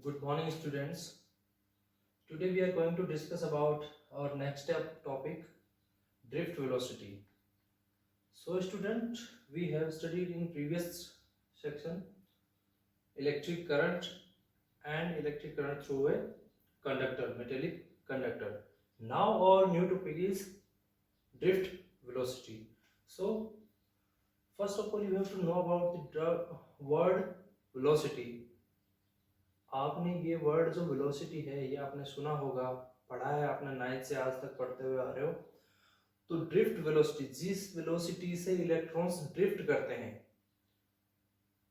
Good morning, students. Today we are going to discuss about our next step topic, drift velocity. So, student, we have studied in previous section electric current and electric current through a conductor, metallic conductor. Now our new topic is drift velocity. So, first of all, you have to know about the word velocity. आपने ये word जो velocity है ये आपने सुना होगा, पढ़ा है आपने 9th से आज तक पढ़ते हुए आ रहे हो। तो ड्रिफ्ट वेलोसिटी, जिस वेलोसिटी से इलेक्ट्रॉन्स ड्रिफ्ट करते हैं,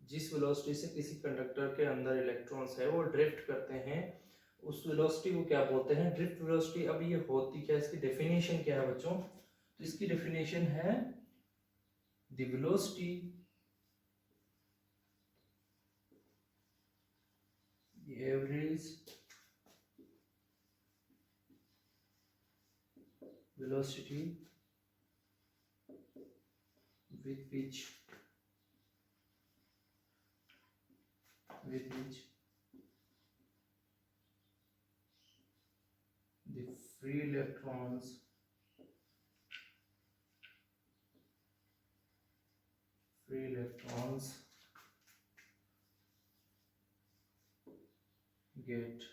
जिस वेलोसिटी से किसी कंडक्टर के अंदर इलेक्ट्रॉन्स है वो ड्रिफ्ट करते हैं, उस वेलोसिटी को क्या बोलते हैं? Drift velocity. अब ये होती क्या, इसकी डेफिनेशन क्या है बच्चों? तो इसकी डेफिनेशन है the velocity average velocity with which the free electrons get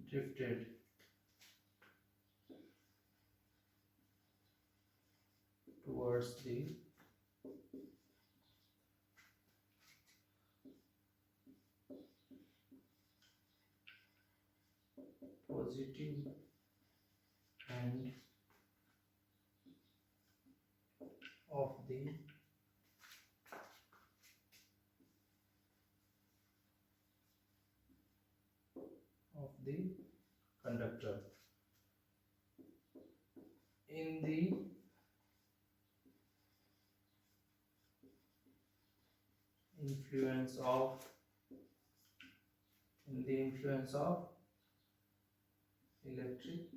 drifted towards the positive end of the conductor in the influence of electric.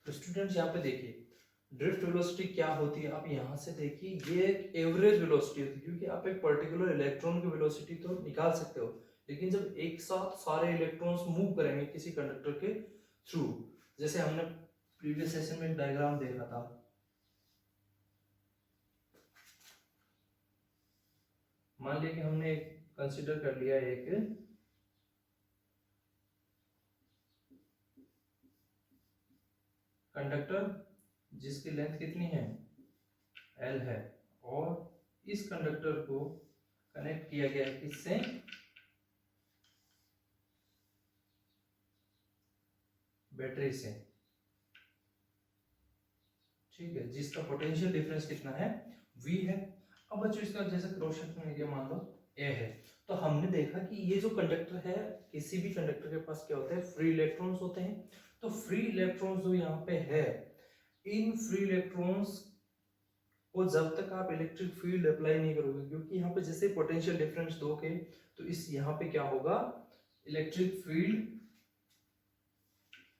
तो स्टूडेंट्स यहाँ पे देखिए ड्रिफ्ट वेलोसिटी क्या होती है। आप यहाँ से देखिए ये एक एवरेज वेलोसिटी होती है, क्योंकि आप एक पर्टिकुलर इलेक्ट्रॉन की वेलोसिटी तो निकाल सकते हो, लेकिन जब एक साथ सारे इलेक्ट्रॉन्स मूव करेंगे किसी कंडक्टर के थ्रू, जैसे हमने प्रीवियस सेशन में एक डायग्राम देखा था, मान लिया कि हमने कंसीडर कर लिया एक कंडक्टर जिसकी लेंथ कितनी है, L है, और इस कंडक्टर को कनेक्ट किया गया किससे, बैटरी से, ठीक है, जिसका पोटेंशियल डिफरेंस कितना है, V है। अब बच्चों इसका जैसे क्रॉस सेक्शन एरिया मान लो A है, तो हमने देखा कि ये जो कंडक्टर है, किसी भी कंडक्टर के पास क्या होता है, फ्री इलेक्ट्रॉन्स होते हैं। तो फ्री इलेक्ट्रॉन्स जो यहाँ पे है, इन फ्री इलेक्ट्रॉन्स को जब तक आप इलेक्ट्रिक फील्ड अप्लाई नहीं करोगे, क्योंकि यहाँ पे जैसे पोटेंशियल डिफरेंस दोगे तो इस यहाँ पे क्या होगा, इलेक्ट्रिक फील्ड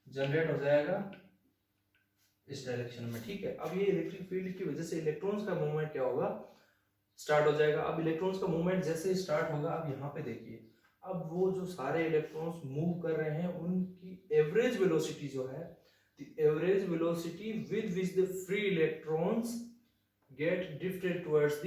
जनरेट हो जाएगा इस डायरेक्शन में, ठीक है। अब ये इलेक्ट्रिक फील्ड की वजह से इलेक्ट्रॉन्स का मूवमेंट क्या होगा, स्टार्ट हो जाएगा। अब इलेक्ट्रॉन्स का मूवमेंट जैसे स्टार्ट होगा, अब यहाँ पे देखिए, अब वो जो सारे इलेक्ट्रॉन्स मूव कर रहे हैं उनकी एवरेज वेलोसिटी जो है, the average velocity with which the free electrons get drifted towards the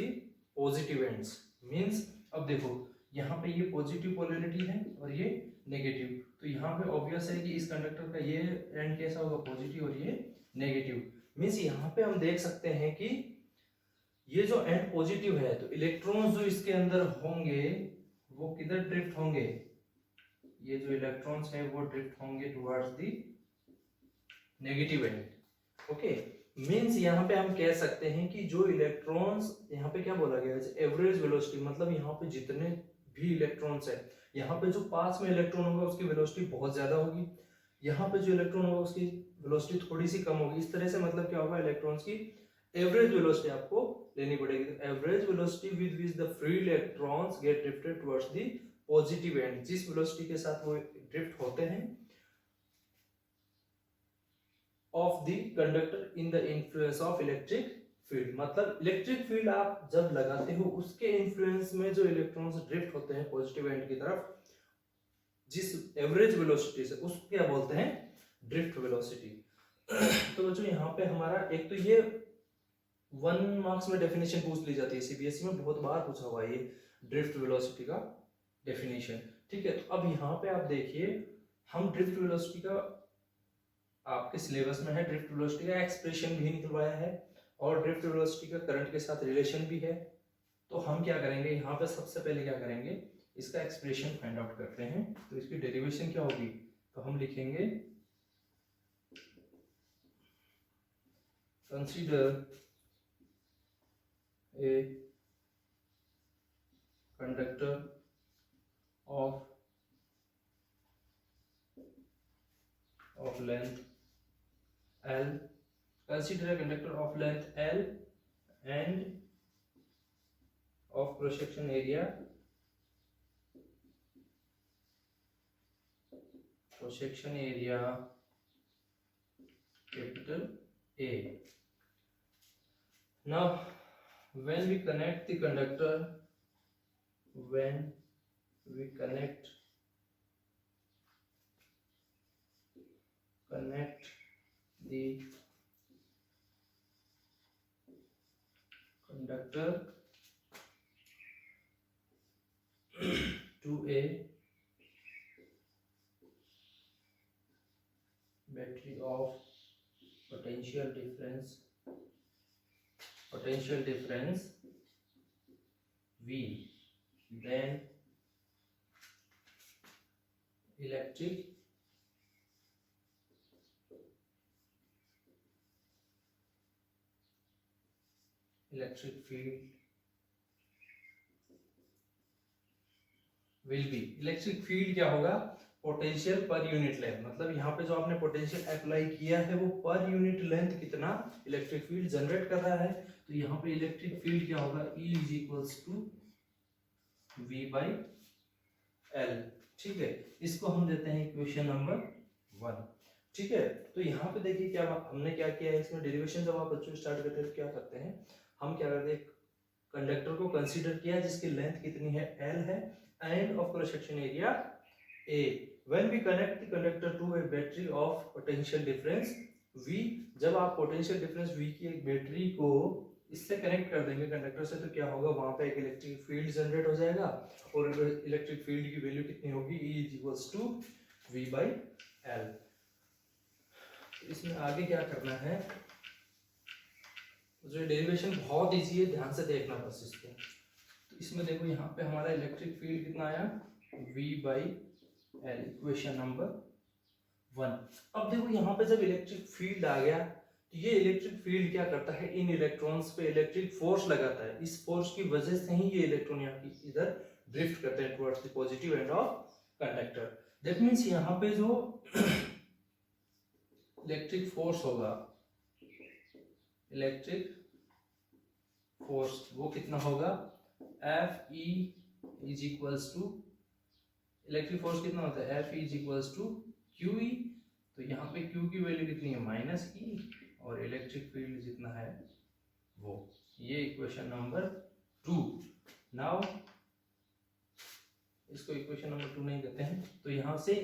positive ends, means अब देखो यहाँ पे ये पॉजिटिव पोलैरिटी है और ये नेगेटिव, तो यहाँ पे ऑब्वियस है कि इस कंडक्टर का ये एंड कैसा होगा, पॉजिटिव, और ये नेगेटिव। मींस यहाँ पे हम देख सकते हैं कि ये जो एंड पॉजिटिव है, तो इलेक्ट्रॉन्स जो इसके अंदर होंगे वो किधर ड्रिफ्ट होंगे, ये जो इलेक्ट्रॉन्स है वो ड्रिफ्ट होंगे towards the negative and, okay. Means यहाँ पे हम कह सकते हैं कि जो इलेक्ट्रॉन्स, यहाँ पे क्या बोला गया है, एवरेज वेलोसिटी, मतलब यहाँ पे जितने भी इलेक्ट्रॉन्स है, यहाँ पे जो पास में इलेक्ट्रॉन होगा उसकी वेलोसिटी बहुत ज्यादा होगी, यहाँ पे जो इलेक्ट्रॉन होगा उसकी वेलोसिटी थोड़ी सी कम होगी। इस तरह से मतलब क्या होगा, इलेक्ट्रॉन्स की एवरेज वेलोसिटी आपको लेनी पड़ेगी। Average velocity with which the free electrons get drifted towards the positive end, जिस वेलोसिटी के साथ वो ड्रिफ्ट होते हैं of the conductor in the influence of electric field मतलब इलेक्ट्रिक फील्ड आप जब लगाते हो उसके इन्फ्लुएंस में जो इलेक्ट्रॉन्स ड्रिफ्ट होते हैं पॉजिटिव एंड की तरफ, जिस एवरेज वेलोसिटी से, उसको क्या बोलते हैं, ड्रिफ्ट वेलोसिटी। तो बच्चों यहाँ पे हमारा एक तो ये 1 मार्क्स में डेफिनेशन पूछ ली जाती है, सीबीएसई में बहुत बार पूछा हुआ है ये ड्रिफ्ट वेलोसिटी का डेफिनेशन। ठीक है, तो अब यहाँ पे आप देखिए हम ड्रिफ्ट वेलोसिटी का, आपके सिलेबस में है ड्रिफ्ट वेलोसिटी का एक्सप्रेशन भी निकलवाया है और ड्रिफ्ट वेलोसिटी का करंट के साथ रिलेशन भी है। तो हम क्या करेंगे यहाँ पे, सबसे पहले क्या करेंगे, इसका एक्सप्रेशन फाइंड आउट करते हैं। तो इसकी डेरिवेशन क्या होगी, तो हम लिखेंगे consider a conductor of length L, consider a conductor of length L and of cross section area capital A. Now when we connect the conductor, when we connect the conductor to a battery of potential difference V, then electric field will be, electric field क्या होगा, potential per unit length, मतलब यहाँ पे जो आपने potential apply किया है वो पर यूनिट लेंथ कितना इलेक्ट्रिक फील्ड जनरेट कर रहा है। तो यहाँ पे इलेक्ट्रिक फील्ड क्या होगा, E is equals to V by L। ठीक है, इसको हम देते हैं इक्वेशन नंबर 1। ठीक है, तो यहाँ पे देखिए क्या हमने क्या किया है, इसमें डेरिवेशन जब आप बच्चों स्टार्ट करते हैं क्या करते हैं, हम क्या करते हैं, कंडक्टर को कंसीडर किया जिसकी लेंथ कितनी है, L है, end of cross section area A। When we connect the conductor to a battery of potential difference V, जब आप पोटेंशियल डिफरेंस V की एक बैटरी को इससे कनेक्ट कर देंगे कंडक्टर से, तो क्या होगा, वहां पे एक इलेक्ट्रिक फील्ड जनरेट हो जाएगा और इलेक्ट्रिक फील्ड की वैल्यू कितनी होगी, E is equals to V by L। इसमें आगे क्या करना है, जो डेरिवेशन बहुत इजी है, ध्यान से देखना बस इसको। तो इसमें देखो यहाँ पे हमारा इलेक्ट्रिक फील्ड कितना आया, V by L, equation number 1। अब देखो यहाँ पे जब इलेक्ट्रिक फील्ड आ गया तो ये इलेक्ट्रिक फील्ड क्या करता है, इन इलेक्ट्रॉन्स पे इलेक्ट्रिक फोर्स लगाता है, इस फोर्स की वजह से ही ये इलेक्ट्रॉन यहाँ की इधर ड्रिफ्ट करते हैं towards the positive end of conductor. That means यहाँ पे जो इलेक्ट्रिक फोर्स होगा, इलेक्ट्रिक फोर्स वो कितना होगा, F E is equals to, electric force कितना होता है, F is equals to Q E। तो यहाँ पे Q की वैल्यू कितनी है, माइनस E, और इलेक्ट्रिक फील्ड जितना है वो, ये इक्वेशन नंबर 2। नाउ इसको इक्वेशन नंबर 2 नहीं देते हैं, तो यहाँ से E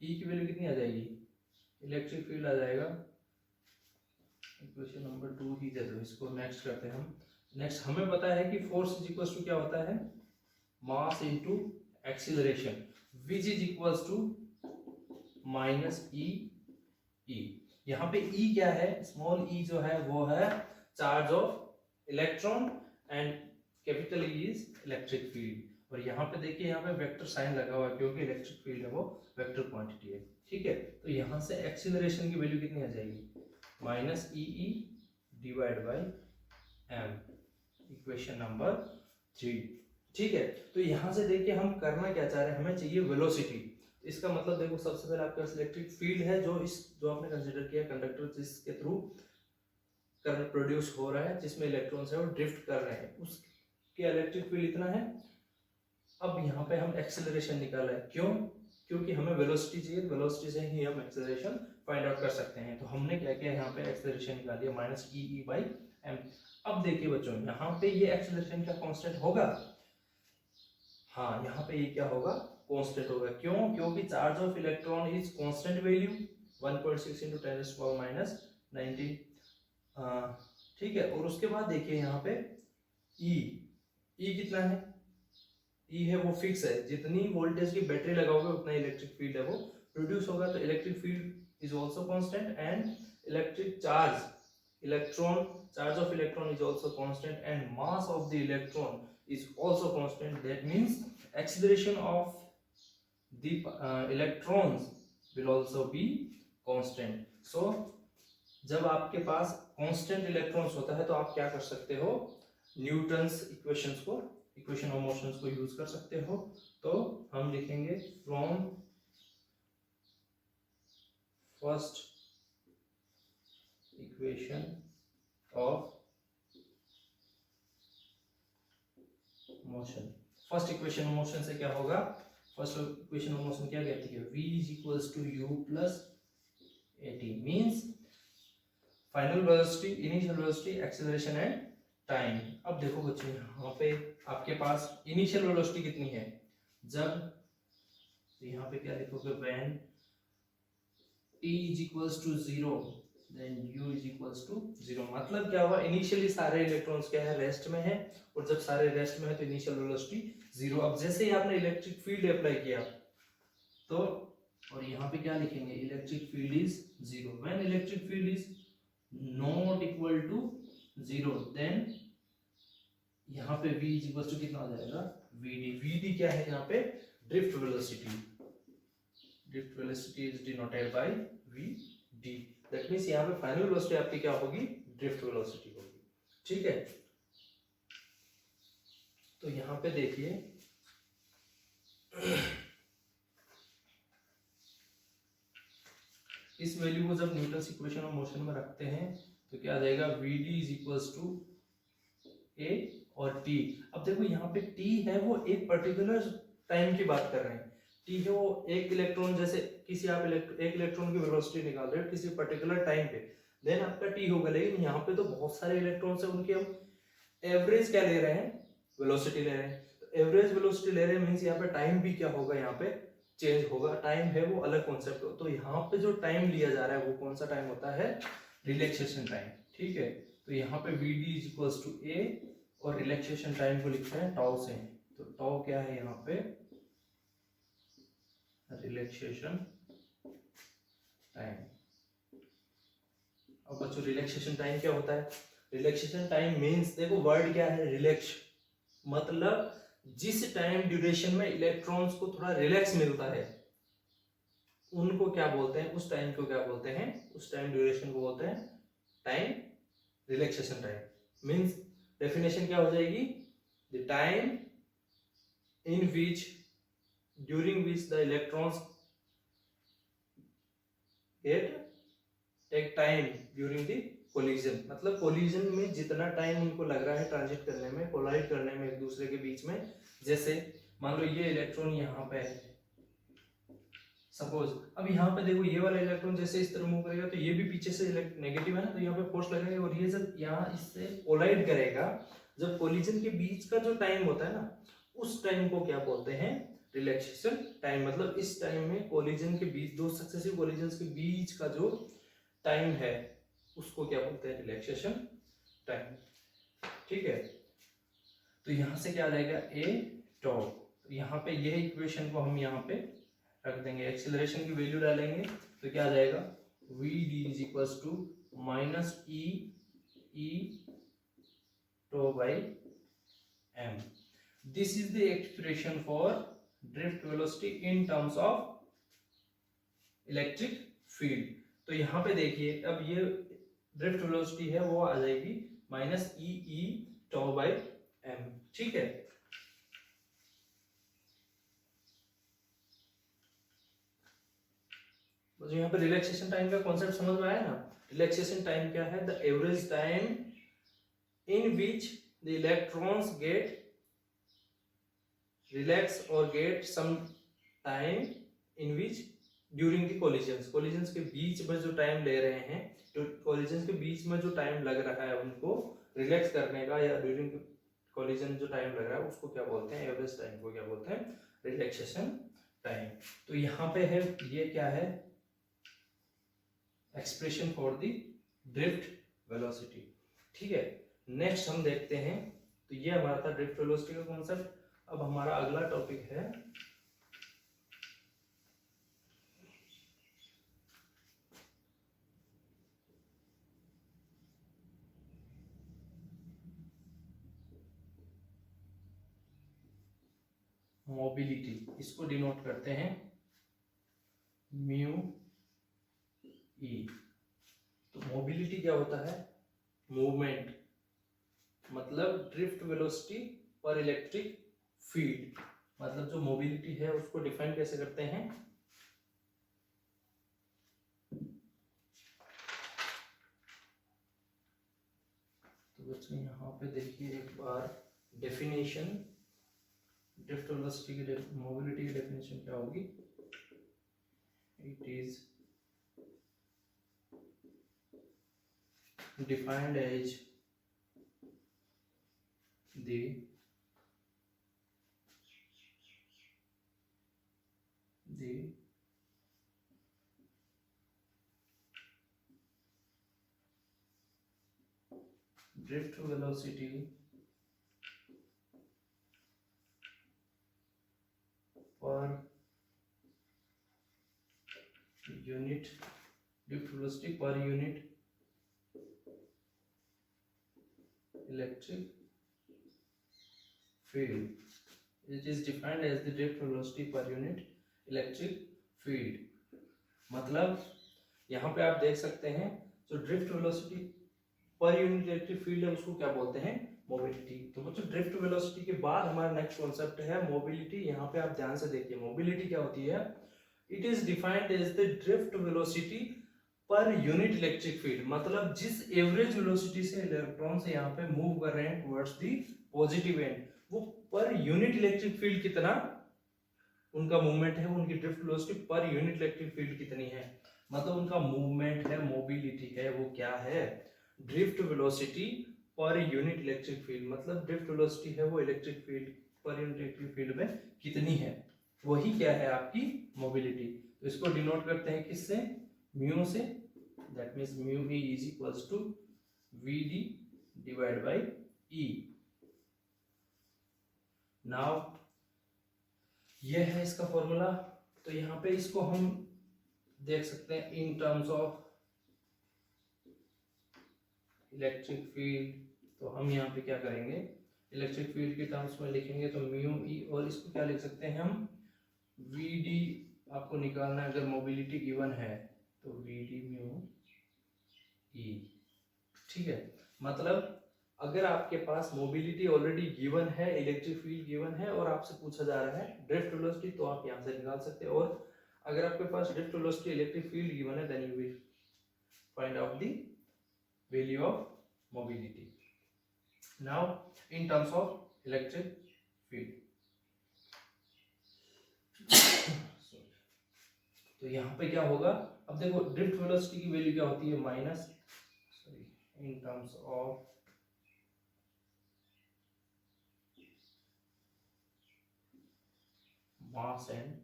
की वैल्यू कितनी आ जाएगी, इलेक्ट्रिक फील्ड आ जाएगा, इक्वेशन नंबर 2 ही दे दो इसको। नेक्स्ट करते हैं हम, नेक्स्ट हमें पता है कि फोर्स इज इक्वल्स टू क्या होता है, mass into acceleration, which is equals to minus E E. यहाँ पे ई क्या है, स्मॉल ई जो है वो है charge of electron and capital E is electric field. और यहाँ पे देखिए यहाँ पे वेक्टर साइन लगा हुआ है क्योंकि इलेक्ट्रिक फील्ड है वो वेक्टर क्वांटिटी है। ठीक है, तो यहाँ से एक्सीलरेशन की वैल्यू कितनी आ जाएगी, minus E E divide by M, equation number 3। ठीक है, तो यहाँ से देखिए हम करना क्या चाह रहे हैं, हमें चाहिए वेलोसिटी। इसका मतलब देखो सबसे पहले आपके पास इलेक्ट्रिक फील्ड है जो आपने कंसीडर किया कंडक्टर जिसके थ्रू करंट प्रोड्यूस हो रहा है, जिसमें इलेक्ट्रॉन्स है वो ड्रिफ्ट कर रहे हैं, उसके इलेक्ट्रिक फील्ड इतना है। अब यहाँ पे हम एक्सेलरेशन निकाल रहे हैं, क्यों, क्योंकि हमें वेलोसिटी चाहिए, वेलोसिटी से ही हम एक्सेलरेशन फाइंड आउट कर सकते हैं। तो हमने क्या किया यहाँ पे एक्सेलरेशन निकाल दिया minus E E by m। अब देखिए बच्चों, यहाँ पे ये एक्सेलरेशन क्या कांस्टेंट होगा? हाँ, यहाँ पे ये क्या होगा? कांस्टेंट होगा। क्यों? क्योंकि charge of electron is constant value 1.6 × 10⁻⁹ ठीक है। और उसके बाद देखिए यहाँ पे ई कितना है? ई है वो फिक्स है, जितनी वोल्टेज की बैटरी लगाओगे उतना इलेक्ट्रिक फील्ड है वो प्रोड्यूस होगा। तो electric field is also constant and electric charge charge of electron is also constant and mass of the electron is also constant. That means acceleration of the electrons will also be constant. So जब आपके पास constant electrons होता है तो आप क्या कर सकते हो? न्यूटन्स इक्वेशन ऑफ मोशंस को यूज कर सकते हो। तो हम लिखेंगे from first equation of motion. First equation of motion से क्या होगा? फर्स्ट इक्वेशन ऑफ मोशन क्या कहती है? v = u + at means final velocity, initial velocity, acceleration and time. अब देखो बच्चों, यहाँ पे आपके पास इनिशियल वेलोसिटी कितनी है? जब तो यहाँ पे क्या लिखोगे? When t = 0 then u = 0। मतलब क्या हुआ? इनिशियली सारे इलेक्ट्रॉन्स क्या है? रेस्ट में है, और जब सारे रेस्ट में है तो इनिशियल वेलोसिटी 0। अब जैसे ही आपने इलेक्ट्रिक फील्ड अप्लाई किया तो, और यहाँ पे क्या लिखेंगे? Electric field is 0। When electric field is not equal to 0 then यहाँ पे v = कितना हो जाएगा? vd क्या है यहाँ पे? Drift velocity. Drift velocity is denoted by vd। That means यहाँ पे फाइनल वेलोसिटी आपकी क्या होगी? ड्रिफ्ट वेलोसिटी होगी। ठीक है। तो यहाँ पे देखिए इस वैल्यू को जब न्यूटन्स इक्वेशन ऑफ मोशन में रखते हैं तो क्या आ जाएगा? vd = a और t। अब देखो यहाँ पे t है वो एक पर्टिकुलर टाइम की बात कर रहे हैं। t है वो एक इलेक्ट्रॉन, जैसे किसी आप एक इलेक्ट्रॉन की वेलोसिटी निकाल रहे हो किसी पर्टिकुलर टाइम पे, देन आपका t होगा। लेकिन यहाँ पे तो बहुत सारे इलेक्ट्रॉन्स है, उनके हम एवरेज क्या ले रहे हैं? वेलोसिटी ले रहे हैं। तो एवरेज वेलोसिटी ले रहे हैं मींस यहाँ पे टाइम भी क्या होगा? यहाँ पे चेंज होगा। टाइम है वो अलग कॉन्सेप्ट हो। तो यहाँ पे जो टाइम लिया जा रहा है वो कौन सा टाइम होता है? Relaxation time. ठीक है। तो यहाँ पे vd = a और रिलैक्सेशन टाइम को लिखते हैं टाउ से। तो टाउ क्या है यहाँ पे? Relaxation time. अब बच्चों रिलैक्सेशन टाइम क्या होता है? रिलैक्सेशन टाइम मींस, देखो वर्ड क्या है? रिलैक्स, मतलब जिस टाइम ड्यूरेशन में इलेक्ट्रॉन्स को थोड़ा रिलैक्स मिलता है उनको क्या बोलते हैं? उस टाइम को क्या बोलते हैं? उस टाइम ड्यूरेशन को बोलते हैं time relaxation time. Means definition क्या हो जाएगी? The time in which during which the electrons get take time during the collision. मतलब कोलिजन में जितना टाइम उनको लग रहा है ट्रांजिट करने में, कोलाइड करने में एक दूसरे के बीच में, जैसे मान लो ये इलेक्ट्रॉन यहाँ पे है सपोज। अब यहाँ पे देखो ये वाला इलेक्ट्रॉन जैसे इस तरह मूव करेगा तो ये भी पीछे से नेगेटिव है ना, तो यहाँ पे फोर्स लगेगा, और ये जब यहाँ इससे कोलाइड करेगा, जब कोलिजन के बीच का जो टाइम होता है ना, उस टाइम को क्या बोलते हैं? Relaxation time. मतलब इस टाइम में कोलिजन के बीच, दो सक्सेसिव कोलिजन्स के बीच का जो टाइम है उसको क्या बोलते हैं? Relaxation time. ठीक है। तो यहाँ से क्या आ जाएगा? a tau। तो यहाँ पे ये इक्वेशन को हम यहाँ पे रख देंगे, एक्सीलरेशन की वैल्यू डालेंगे तो क्या आ जाएगा? vd = -e tau by m। This is the expression for drift velocity in terms of electric field. तो यहाँ पे देखिए अब ये ड्रिफ्ट वेलोसिटी है वो आ जाएगी -e tau by m। ठीक है। तो यहाँ पे रिलैक्सेशन टाइम का कॉन्सेप्ट समझ में आया ना? रिलैक्सेशन टाइम क्या है? The average time in which the electrons get relax और get some time in which during the collisions, collisions के बीच में जो टाइम ले रहे हैं, तो कोलिजन्स के बीच में जो टाइम लग रहा है उनको रिलैक्स करने का, या ड्यूरिंग कोलिजन जो टाइम लग रहा है उसको क्या बोलते हैं, एवरेज टाइम को क्या बोलते हैं, रिलैक्सेशन टाइम। तो यहाँ पे है, ये क्या है, expression for the drift velocity. ठीक है, नेक्स्ट हम देखते हैं, तो ये हमारा था ड्रिफ्ट वेलोसिटी का कॉन्सेप्ट। अब हमारा अगला टॉपिक है मोबिलिटी। इसको डिनोट करते हैं म्यू ई। तो मोबिलिटी क्या होता है, मूवमेंट, मतलब ड्रिफ्ट वेलोसिटी पर इलेक्ट्रिक फील्ड। मतलब जो मोबिलिटी है उसको डिफाइन कैसे करते हैं, तो बच्चों यहाँ पे देखिए एक बार डेफिनेशन, ड्रिफ्ट वेलोसिटी की, मोबिलिटी की डेफिनेशन क्या होगी, it is defined as the drift velocity per unit, drift velocity per unit electric field. It is defined as the drift velocity per unit electric field. मतलब यहाँ पे आप देख सकते हैं, जो drift velocity per unit electric field है उसको क्या बोलते हैं, मोबिलिटी। तो बच्चों ड्रिफ्ट वेलोसिटी के बाद हमारा नेक्स्ट कॉन्सेप्ट है मोबिलिटी। यहाँ पे आप ध्यान से देखिए, मोबिलिटी क्या होती है, it is defined as the drift velocity per unit electric field. मतलब जिस एवरेज वेलोसिटी से इलेक्ट्रॉन से यहाँ पे मूव कर रहे हैं टुवर्ड्स दी पॉजिटिव एंड, वो पर यूनिट इलेक्ट्रिक फील्ड कितना उनका मूवमेंट है, उनकी drift velocity per unit electric field कितनी है, मतलब उनका मूवमेंट है, मोबिलिटी है, वो क्या है, drift velocity per unit electric field. मतलब ड्रिफ्ट वेलोसिटी है वो इलेक्ट्रिक फील्ड पर यूनिट इलेक्ट्रिक फील्ड में कितनी है, वही क्या है आपकी मोबिलिटी। तो इसको डिनोट करते हैं किससे, म्यू से, that means mu E is equals to V D divide by E. Now ये है इसका फॉर्मूला। तो यहाँ पे इसको हम देख सकते हैं इन टर्म्स ऑफ इलेक्ट्रिक फील्ड। तो हम यहाँ पे क्या करेंगे, इलेक्ट्रिक फील्ड के टर्म्स में लिखेंगे तो म्यू ई, और इसको क्या लिख सकते हैं हम, वी डी। आपको निकालना है अगर मोबिलिटी गिवन है तो वी डी म्यू ई। ठीक है, मतलब अगर आपके पास मोबिलिटी ऑलरेडी गिवन है, इलेक्ट्रिक फील्ड गिवन है, और आपसे पूछा जा रहा है ड्रिफ्ट वेलोसिटी, तो आप यहाँ से निकाल सकते हैं। और अगर आपके पास drift velocity electric field given है, then you will find out the value of mobility now in terms of electric field। तो यहाँ पे क्या होगा, अब देखो ड्रिफ्ट वेलोसिटी की वैल्यू क्या होती है, minus, sorry, in terms of mass and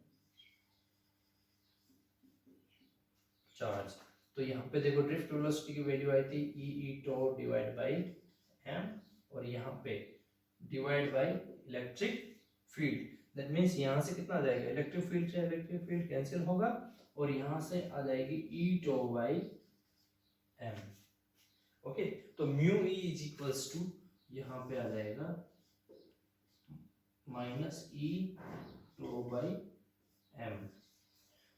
charge. तो यहाँ पे देखो ड्रिफ्ट वेलोसिटी की वैल्यू आई थी E tau divide by M, और यहाँ पे divide by electric field. That means यहाँ से कितना आ जाएगा, इलेक्ट्रिक फील्ड से इलेक्ट्रिक फील्ड कैंसिल होगा, और यहाँ से आ जाएगी E tau by M. Okay, तो mu E is equals to, यहाँ पे आ जाएगा minus E tau by M.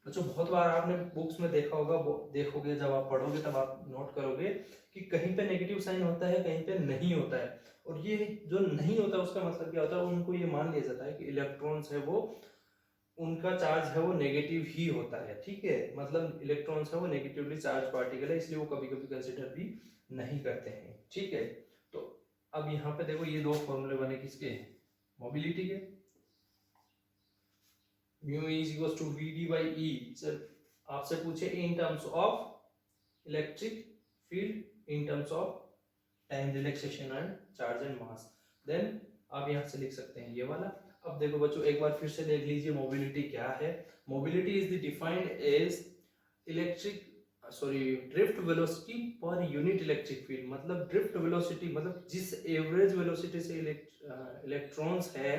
बच्चों बहुत बार आपने बुक्स में देखा होगा, देखोगे जब आप पढ़ोगे तब आप नोट करोगे कि कहीं पे नेगेटिव साइन होता है, कहीं पे नहीं होता है। और ये जो नहीं होता उसका मतलब क्या होता है, उनको ये मान लिया जाता है कि इलेक्ट्रॉन्स है वो, उनका चार्ज है वो नेगेटिव ही होता है। ठीक है, मतलब इलेक्ट्रॉन्स है वो नेगेटिवली चार्ज पार्टिकल है, इसलिए वो कभी कभी कंसिडर भी नहीं करते हैं। ठीक है, तो अब यहाँ पे देखो ये दो फॉर्मूले बने किसके, मोबिलिटी के। Mu is equals to V D by E, आपसे पूछे in terms of electric field in terms of time relaxation and charge and mass, then आप यहाँ से लिख सकते हैं ये वाला। अब देखो बच्चों एक बार फिर से देख लीजिए मोबिलिटी क्या है। Mobility is the defined as drift velocity per unit electric field. मतलब ड्रिफ्ट वेलोसिटी मतलब जिस एवरेज वेलोसिटी से इलेक्ट्रॉन्स है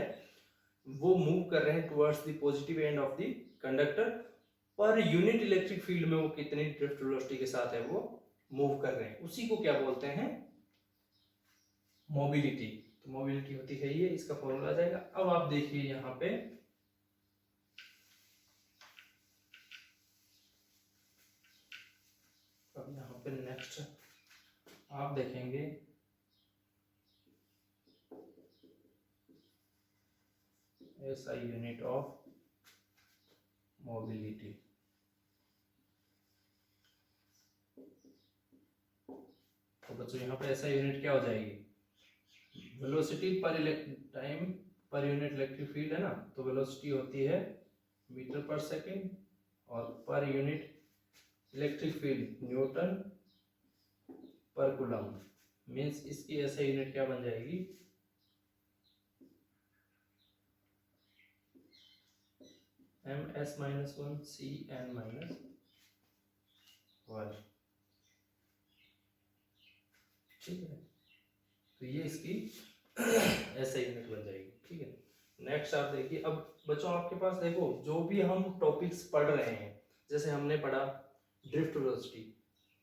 वो मूव कर रहे हैं towards the positive end of the conductor, पर यूनिट इलेक्ट्रिक फील्ड में वो कितनी ड्रिफ्ट वेलोसिटी के साथ है वो मूव कर रहे हैं, उसी को क्या बोलते हैं, मोबिलिटी। तो मोबिलिटी होती है ये, इसका फॉर्मूला आ जाएगा। अब आप देखिए यहाँ पे अब यहाँ पे नेक्स्ट आप देखेंगे SI यूनिट ऑफ मोबिलिटी। तो बच्चों यहाँ पे SI यूनिट क्या हो जाएगी, वेलोसिटी पर टाइम पर यूनिट इलेक्ट्रिक फील्ड है ना, तो वेलोसिटी होती है मीटर पर सेकेंड और पर यूनिट इलेक्ट्रिक फील्ड न्यूटन पर कूलम्ब। मींस इसकी SI यूनिट क्या बन जाएगी, ms-1 cn-1। ठीक है, तो ये इसकी SI यूनिट बन जाएगी। ठीक है, नेक्स्ट आप देखिए। अब बच्चों आपके पास देखो जो भी हम टॉपिक्स पढ़ रहे हैं, जैसे हमने पढ़ा ड्रिफ्ट वेलोसिटी,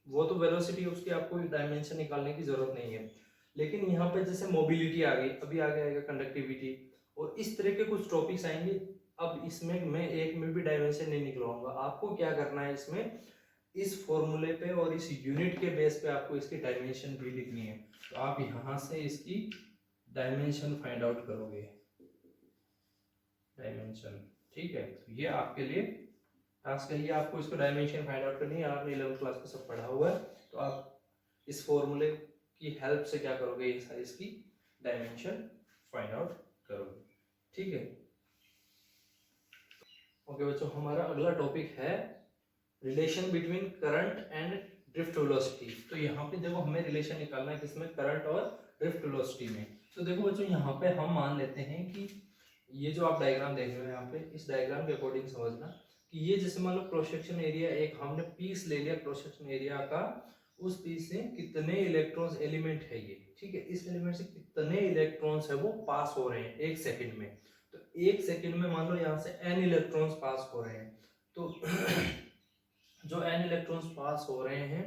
वो तो वेलोसिटी उसकी आपको डायमेंशन निकालने की जरूरत नहीं है, लेकिन यहाँ पे जैसे मोबिलिटी आ गई, अभी आगे आएगा कंडक्टिविटी, और इस तरह के कुछ टॉपिक्स आएंगे। अब इसमें मैं एक में भी डायमेंशन नहीं निकलवाऊंगा, आपको क्या करना है इसमें, इस फॉर्मूले पे और इस यूनिट के बेस पे आपको इसकी डायमेंशन भी लिखनी है। तो आप यहाँ से इसकी डायमेंशन फाइंड आउट करोगे, डायमेंशन। ठीक है, तो ये आपके लिए टास्क है, ये आपको इसको डायमेंशन फाइंड आउट करनी है। आपने 11th क्लास में सब पढ़ा हुआ है, तो आप इस फॉर्मूले की हेल्प से क्या करोगे, इसकी डायमेंशन फाइंड आउट करोगे। ठीक है, ओके बच्चों, हमारा अगला टॉपिक है relation between current and drift velocity. तो यहाँ पे देखो हमें रिलेशन निकालना है किसमें, करंट और ड्रिफ्ट वेलोसिटी में। तो देखो बच्चों यहाँ पे हम मान लेते हैं कि ये जो आप डायग्राम देख रहे हो यहाँ पे, इस डायग्राम के अकॉर्डिंग समझना कि ये जैसे मान लो क्रॉस सेक्शन एरिया, एक हमने पीस ले लिया क्रॉस सेक्शन एरिया का, उस पीस से कितने इलेक्ट्रॉन्स एलिमेंट है ये। ठीक है, इस एलिमेंट से कितने इलेक्ट्रॉन्स है वो पास हो रहे हैं एक सेकेंड में। तो एक सेकेंड में मान लो यहाँ से n इलेक्ट्रॉन्स पास हो रहे हैं, तो जो n इलेक्ट्रॉन्स पास हो रहे हैं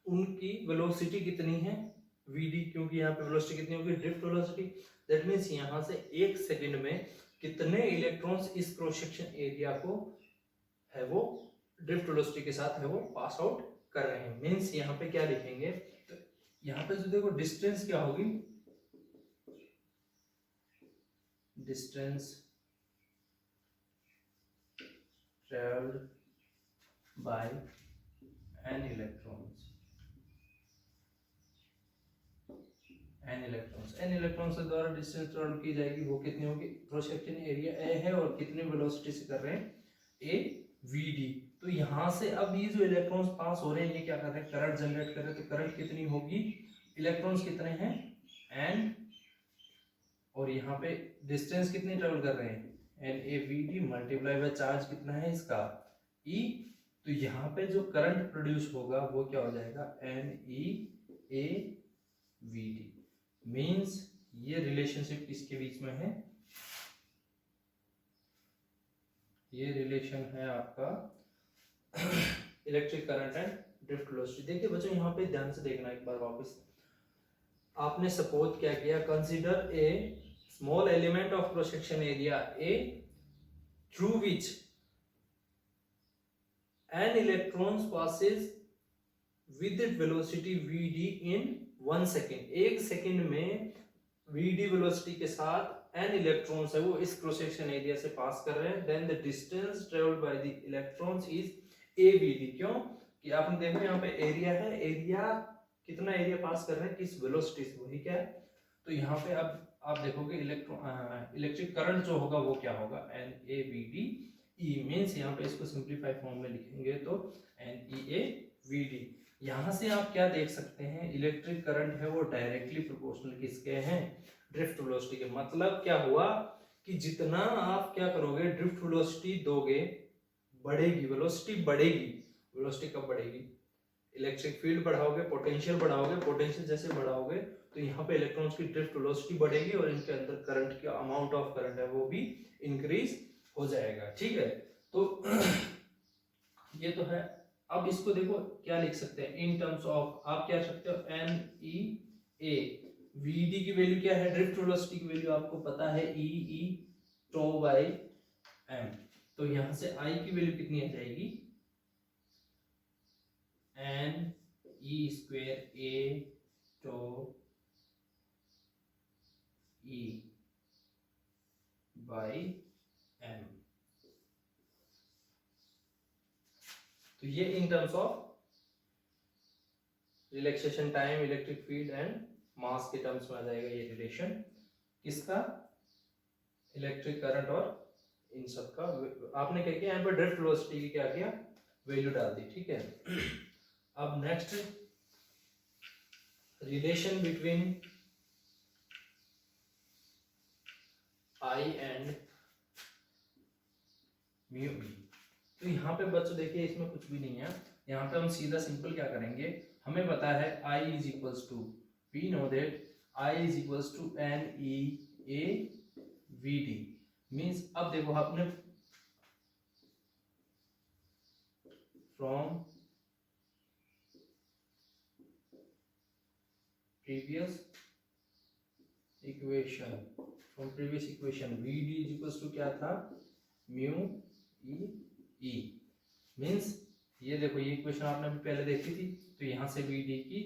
उनकी वेलोसिटी कितनी है, vd, क्योंकि यहाँ पे वेलोसिटी कितनी होगी, ड्रिफ्ट वेलोसिटी। दैट मींस यहाँ से एक सेकंड में कितने इलेक्ट्रॉन्स इस क्रॉस सेक्शन एरिया को है वो ड्रिफ्ट वेलोसिटी के साथ है वो पास आउट कर रहे हैं। मींस यहाँ पे क्या लिखेंगे, तो यहाँ पे जो देखो डिस्टेंस क्या होगी, distance travelled bye n electrons, n electrons के द्वारा डिस्टेंस ट्रेवल की जाएगी, वो कितनी होगी, क्रॉस सेक्शन एरिया a है और कितनी वेलोसिटी से कर रहे हैं, a vd। तो यहाँ से अब ये जो इलेक्ट्रॉन्स पास हो रहे हैं ये क्या कर रहे हैं, करंट जनरेट कर रहे हैं। तो करंट कितनी होगी, इलेक्ट्रॉन्स कितने हैं n, और यहाँ पे डिस्टेंस कितनी ट्रेवल कर रहे हैं, NAVD मल्टीप्लाई बाय चार्ज कितना है इसका E। तो यहाँ पे जो करंट प्रोड्यूस होगा वो क्या हो जाएगा, NEAVD। मींस ये रिलेशनशिप किसके बीच में है, ये रिलेशन है आपका electric current and drift velocity. देखिए बच्चों यहाँ पे ध्यान से देखना एक बार वापस, आपने सपोज क्या किया, consider a small element of cross section area A through which n electrons passes with velocity vd in 1 second। एक सेकंड में vd वेलोसिटी के साथ n इलेक्ट्रॉन्स है वो इस क्रॉस सेक्शन एरिया से पास कर रहे हैं। Then the distance travelled by the electrons is avd। क्यों कि आपने देखो यहाँ पे एरिया है, एरिया कितना एरिया पास कर रहे हैं किस वेलोसिटी से, वही क्या है। तो यहाँ पे अब आप देखोगे इलेक्ट्रिक करंट जो होगा वो क्या होगा, NAVD ई मीन्स यहाँ पे इसको सिंप्लीफाई फॉर्म में लिखेंगे तो NEAVD। यहाँ से आप क्या देख सकते हैं, इलेक्ट्रिक करंट है वो डायरेक्टली प्रोपोर्शनल किसके हैं, ड्रिफ्ट वेलोसिटी के। मतलब क्या हुआ कि जितना आप क्या करोगे, ड्रिफ्ट वेलोसिटी दोगे, बढ़ेगी वेलोसिटी, बढ़ेगी। वेलोसिटी कब बढ़ेगी, इलेक्ट्रिक फील्ड बढ़ाओगे, पोटेंशियल बढ़ाओगे, पोटेंशियल जैसे बढ़ाओगे तो यहाँ पे इलेक्ट्रॉन्स की ड्रिफ्ट वेलोसिटी बढ़ेगी और इनके अंदर करंट का अमाउंट ऑफ करंट है वो भी इंक्रीज हो जाएगा। ठीक है, तो ये तो है। अब इसको देखो क्या लिख सकते हैं इन टर्म्स ऑफ, आप क्या सकते हो, NEA। VD की वैल्यू क्या है, ड्रिफ्ट वेलोसिटी की वैल्यू आपको पता है, EE टो बाई M। तो यहाँ से I की वैल्यू कितनी आ जाएगी, NE square A tau E by M। तो ये in terms of relaxation time, electric field and mass के टर्म्स में आ जाएगा ये रिलेशन किसका, इलेक्ट्रिक करंट और इन सब का। आपने क्या किया, यहाँ पर ड्रिफ्ट वेलोसिटी की क्या किया, वैल्यू डाल दी। ठीक है, अब next relation between I and mu B. तो यहाँ पे बच्चों देखिए इसमें कुछ भी नहीं है, यहाँ पे हम सीधा सिंपल क्या करेंगे, हमें पता है I is equals to, we know that I is equals to NEAVD। Means अब देखो आपने from previous equation, VD is equals to क्या था, म्यू E। मीन्स ये देखो ये इक्वेशन आपने भी पहले देखी थी, तो यहाँ से VD की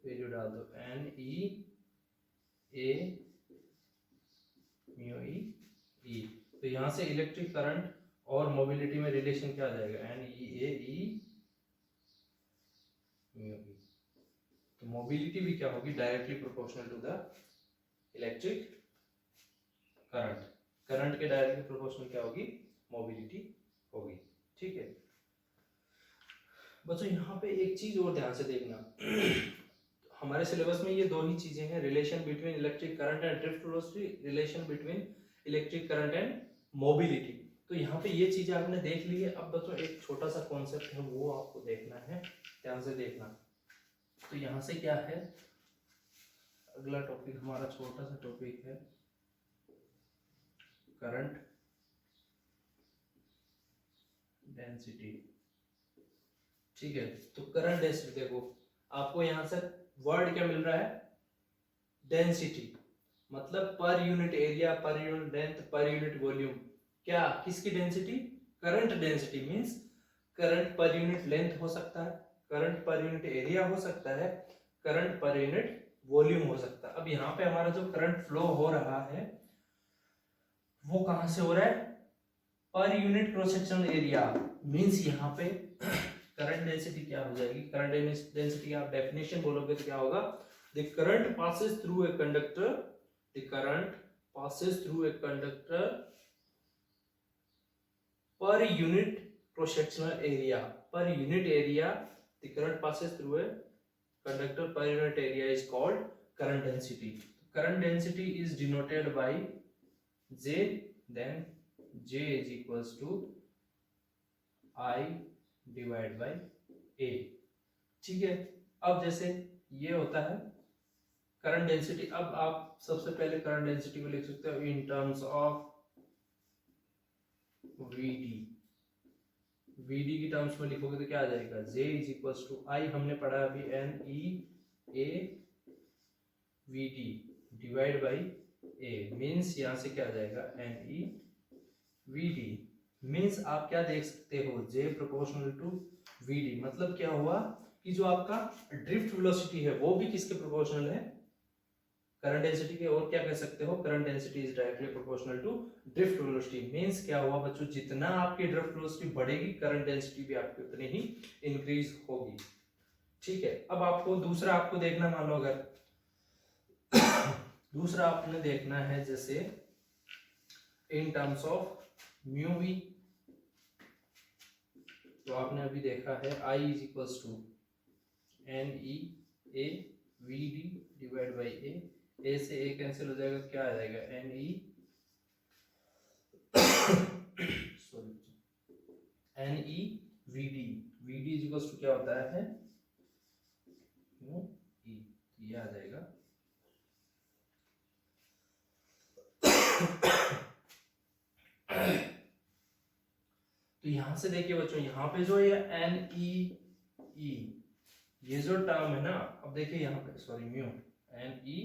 वैल्यू डाल दो, NEA म्यू E। तो यहाँ से इलेक्ट्रिक करंट और मोबिलिटी में रिलेशन क्या आ जाएगा, NEAE म्यू E। तो मोबिलिटी भी क्या होगी, directly proportional to the electric current. Current के डायरेक्टली प्रोपोर्शनल क्या होगी, मोबिलिटी होगी। ठीक है बच्चों, यहाँ पे एक चीज और ध्यान से देखना हमारे सिलेबस में ये दो ही चीजें हैं, relation between electric current and drift velocity, relation between electric current and mobility. तो यहाँ पे ये चीजें आपने देख ली है। अब बच्चों एक छोटा सा कॉन्सेप्ट है वो आपको देखना है, ध्यान से देखना। तो यहाँ से क्या है, अगला टॉपिक हमारा छोटा सा टॉपिक है करंट डेंसिटी। ठीक है, तो करंट डेंसिटी देखो आपको यहां से वर्ड क्या मिल रहा है, डेंसिटी, मतलब per unit area, per unit length, per unit volume. क्या, किसकी density, current density. Means current per unit length हो सकता है, करंट पर यूनिट एरिया हो सकता है, करंट पर यूनिट वॉल्यूम हो सकता है। अब यहाँ पे हमारा जो करंट फ्लो हो रहा है वो कहां से हो रहा है, per unit cross sectional area. Means यहाँ पे करंट डेंसिटी क्या हो जाएगी, करंट डेंसिटी आप डेफिनेशन बोलोगे तो क्या होगा, the current passes through a conductor, the current passes through a conductor per unit cross sectional area, per unit area the current passes through a conductor per unit area is called current density. Current density is denoted by J, then J is equals to I divide by A। ठीक है, अब जैसे ये होता है current density, अब आप सबसे पहले करंट डेंसिटी को लिख सकते हो in terms of VD। VD की टर्म्स में लिखोगे तो क्या आ जाएगा, J is equals to I, हमने पढ़ा अभी NEAVD divide by A। Means यहाँ से क्या आ जाएगा, NEVD। मीन्स आप क्या देख सकते हो, J प्रोपोर्शनल टू VD। मतलब क्या हुआ कि जो आपका ड्रिफ्ट वेलोसिटी है वो भी किसके प्रोपोर्शनल है, करंट डेंसिटी के। और क्या कह सकते हो, current density is directly proportional to drift velocity. Means क्या हुआ बच्चों, जितना आपकी ड्रिफ्ट वेलोसिटी बढ़ेगी करंट डेंसिटी भी आपकी उतनी ही इंक्रीज होगी। ठीक है, अब आपको दूसरा आपको देखना, मान लो अगर दूसरा आपने देखना है जैसे in terms of mu V. तो आपने अभी देखा है I is equals to N E A V D divide by A से ए कैंसिल हो जाएगा, क्या आ जाएगा N E sorry N E V D is equals to क्या होता है ई, ये आ जाएगा। तो यहां से देखिए बच्चों, यहाँ पे जो ये एन ई ये जो टर्म है ना, अब देखिए यहाँ पे sorry mu N E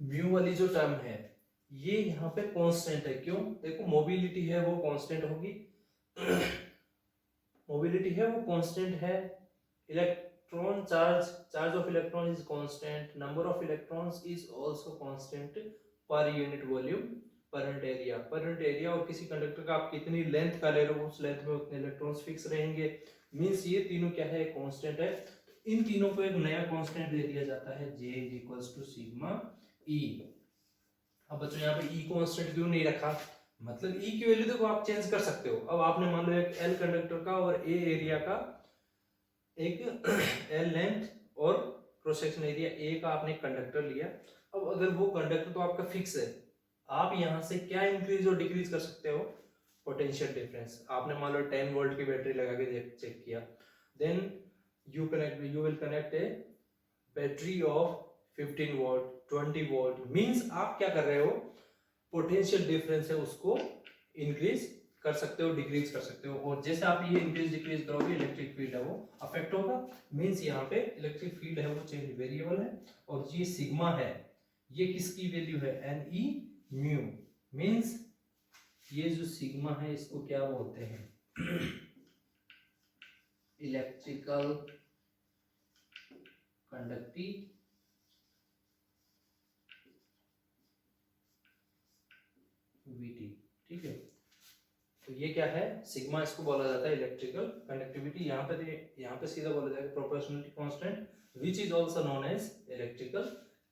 mu वाली जो टर्म है ये यहाँ पे कांस्टेंट है। क्यों? देखो मोबिलिटी है वो कांस्टेंट होगी, मोबिलिटी है वो कांस्टेंट है, electron charge of electron is constant, number of electrons is also constant per unit volume per unit area और किसी कंडक्टर का आप कितनी लेंथ का ले रहे हो उस लेंथ में उतने इलेक्ट्रॉन्स फिक्स रहेंगे। मींस ये तीनों क्या है, कांस्टेंट है। तो इन तीनों को एक नया कांस्टेंट दे दिया जाता है J is equals to sigma E। अब बच्चों यहाँ पे E कांस्टेंट क्यों नहीं रखा, मतलब E की वैल्यू देखो आप चेंज कर सकते हो। अब आपने मान लो एक L कंडक्टर का और A एरिया का, एक L लेंथ और क्रॉस सेक्शन एरिया A का आपने कंडक्टर लिया। अब अगर वो कंडक्टर तो आपका फिक्स है, आप यहाँ से क्या इंक्रीज और डिक्रीज कर सकते हो, पोटेंशियल डिफरेंस। आपने मान लो 10 वोल्ट की बैटरी लगा के चेक किया, then you will connect a battery of 15 volt 20 volt, means आप क्या कर रहे हो, पोटेंशियल डिफरेंस है उसको इंक्रीज कर सकते हो, डिक्रीज कर सकते हो। और जैसे आप ये इंक्रीज डिक्रीज करोगे इलेक्ट्रिक फील्ड है वो अफेक्ट होगा। मींस यहाँ पे इलेक्ट्रिक फील्ड है वो चेंज वेरिएबल है। और ये सिग्मा है ये किसकी वैल्यू है, एन ई म्यू। मींस ये जो सिग्मा है इसको क्या बोलते हैं, इलेक्ट्रिकल कंडक्टिविटी। ठीक है, तो ये क्या है सिग्मा, इसको बोला जाता है इलेक्ट्रिकल कंडक्टिविटी। यहाँ पे सीधा बोला जाएगा proportionality constant which is also known as electrical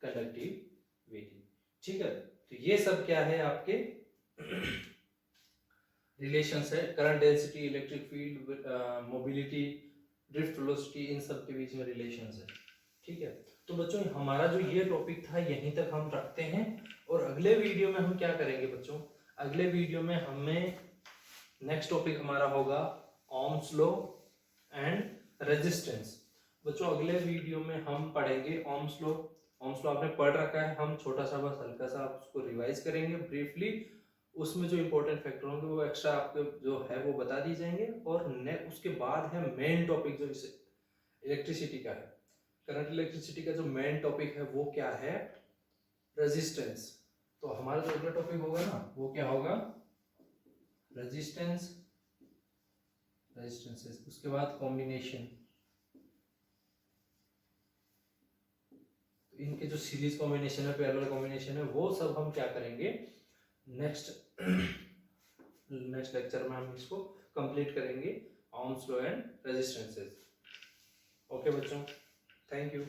conductivity. ठीक है, तो ये सब क्या है आपके रिलेशंस है, current density, electric field, mobility, drift velocity, इन सब के बीच में रिलेशंस है। ठीक है, तो बच्चों हमारा जो ये टॉपिक था यहीं तक हम रखते हैं। और अगले वीडियो में हम क्या करेंगे बच्चों, अगले वीडियो में हमें नेक्स्ट टॉपिक हमारा होगा ओम्स लॉ एंड रेजिस्टेंस। बच्चों अगले वीडियो में हम पढ़ेंगे ओम्स लॉ। ओम्स लॉ आपने पढ़ रखा है, हम छोटा सा बस हल्का सा उसको रिवाइज करेंगे ब्रीफली। उसमें जो इंपॉर्टेंट फैक्टर होंगे वो एक्स्ट्रा आपके जो है वो बता दी जाएंगे। और उसके बाद है मेन टॉपिक जो इलेक्ट्रिसिटी का है, करंट इलेक्ट्रिसिटी का जो मेन टॉपिक है वो क्या है, रेजिस्टेंस। तो हमारा जो अगला टॉपिक होगा ना वो क्या होगा, रेजिस्टेंसेस, उसके बाद कॉम्बिनेशन। तो इनके जो सीरीज कॉम्बिनेशन है, पैरेलल कॉम्बिनेशन है, वो सब हम क्या करेंगे नेक्स्ट लेक्चर में हम इसको कंप्लीट करेंगे, Ohm's law and resistances. Okay बच्चों, थैंक यू।